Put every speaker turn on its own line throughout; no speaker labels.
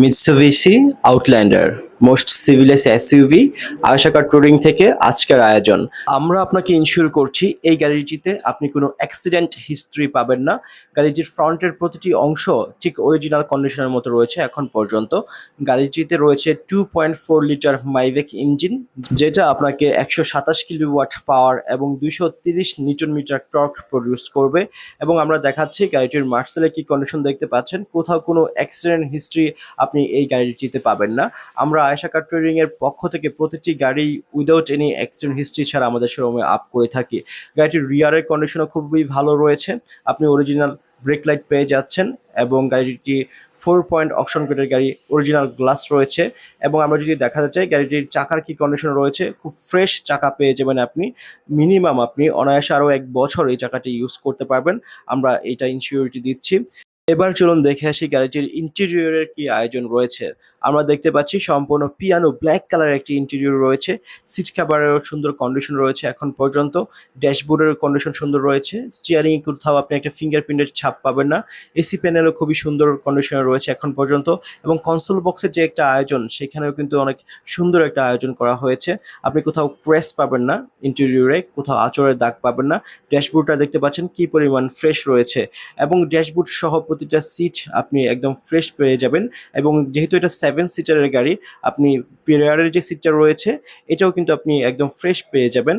Mitsubishi Outlander most সিভিলেস SUV Ayesha car touring থেকে আজকের আয়োজন। আমরা আপনাকে ইনশিওর করছি এই গাড়িটিতে আপনি কোনো অ্যাক্সিডেন্ট হিস্ট্রি পাবেন না। গাড়িটির ফ্রন্টের প্রতিটি অংশ ঠিক অরিজিনাল কন্ডিশনের মতো রয়েছে এখন পর্যন্ত। গাড়িটিতে রয়েছে 2.4 লিটার মাইভেক ইঞ্জিন, যেটা আপনাকে 127 কিলোওয়াট পাওয়ার এবং 230 নিউটন মিটার টর্ক প্রডিউস করবে। এবং আমরা দেখাচ্ছি গাড়িটির মার্সেলে কি কন্ডিশন দেখতে পাচ্ছেন। কোথাও কোনো অ্যাক্সিডেন্ট হিস্ট্রি আপনি এই গাড়িটিতে পাবেন না। আমরা আয়েশা কার ট্রেডিং এর পক্ষ থেকে প্রতিটি গাড়ি উইদাউট এনি অ্যাক্সিডেন্ট হিস্ট্রি ছাড়া আমাদের শোরুমে আপ করে থাকি। গাড়িটির রিয়ারের কন্ডিশনও খুবই ভালো রয়েছে। আপনি অরিজিনাল ব্রেক লাইট পেয়ে যাচ্ছেন এবং গাড়িটি 4 পয়েন্ট অকশন গ্রেডের গাড়ি, অরিজিনাল গ্লাস রয়েছে। এবং আমরা যদি দেখাতে চাই গাড়িটির চাকার কি কন্ডিশন রয়েছে, খুব ফ্রেশ চাকা পেয়ে যাবেন আপনি। মিনিমাম আপনি অনায়াসে আরও 1 বছর এই চাকাটি ইউজ করতে পারবেন, আমরা এটা ইনসিওরিটি দিচ্ছি। এবার চলুন দেখে আসি গাড়িটির ইন্টেরিয়রের কি আয়োজন রয়েছে। আমরা দেখতে পাচ্ছি সম্পূর্ণ পিয়ানো ব্ল্যাক কালারের একটি ইন্টেরিয়র রয়েছে। সিট কভারেরও সুন্দর কন্ডিশন রয়েছে এখন পর্যন্ত। ড্যাশবোর্ডের কন্ডিশন সুন্দর রয়েছে। স্টিয়ারিং কোথাও আপনি একটা ফিঙ্গারপ্রিন্টের ছাপ পাবেন না। এসি প্যানেলও খুবই সুন্দর কন্ডিশনে রয়েছে এখন পর্যন্ত। এবং কনসোল বক্সের যে একটা আয়োজন, সেখানেও কিন্তু অনেক সুন্দর একটা আয়োজন করা হয়েছে। আপনি কোথাও ক্র্যাশ পাবেন না ইন্টেরিয়রে, কোথাও আঁচড়ের দাগ পাবেন না। ড্যাশবোর্ডটা দেখতে পাচ্ছেন কি পরিমাণ ফ্রেশ রয়েছে এবং ড্যাশবোর্ড সহ প্রতিটা সিট আপনি একদম ফ্রেশ পেয়ে যাবেন। এবং যেহেতু এটা 7 সিটারের গাড়ি, আপনি রিয়ারের যে সিটটা রয়েছে এটাও কিন্তু আপনি একদম ফ্রেশ পেয়ে যাবেন।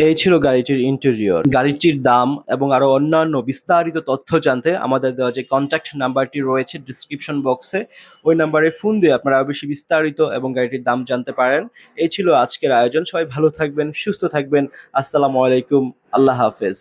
এই ছিল গাড়িটির ইন্টেরিয়র। গাড়িটির দাম এবং আরো অন্যান্য বিস্তারিত তথ্য জানতে আমাদের দেওয়া যে কন্ট্যাক্ট নাম্বারটি রয়েছে ডিসক্রিপশন বক্সে, ওই নাম্বারে ফোন দিয়ে আপনারা আরো বেশি বিস্তারিত এবং গাড়িটির দাম জানতে পারেন। এই ছিল আজকের আয়োজন। সবাই ভালো থাকবেন, সুস্থ থাকবেন। আসসালামু আলাইকুম, আল্লাহ হাফেজ।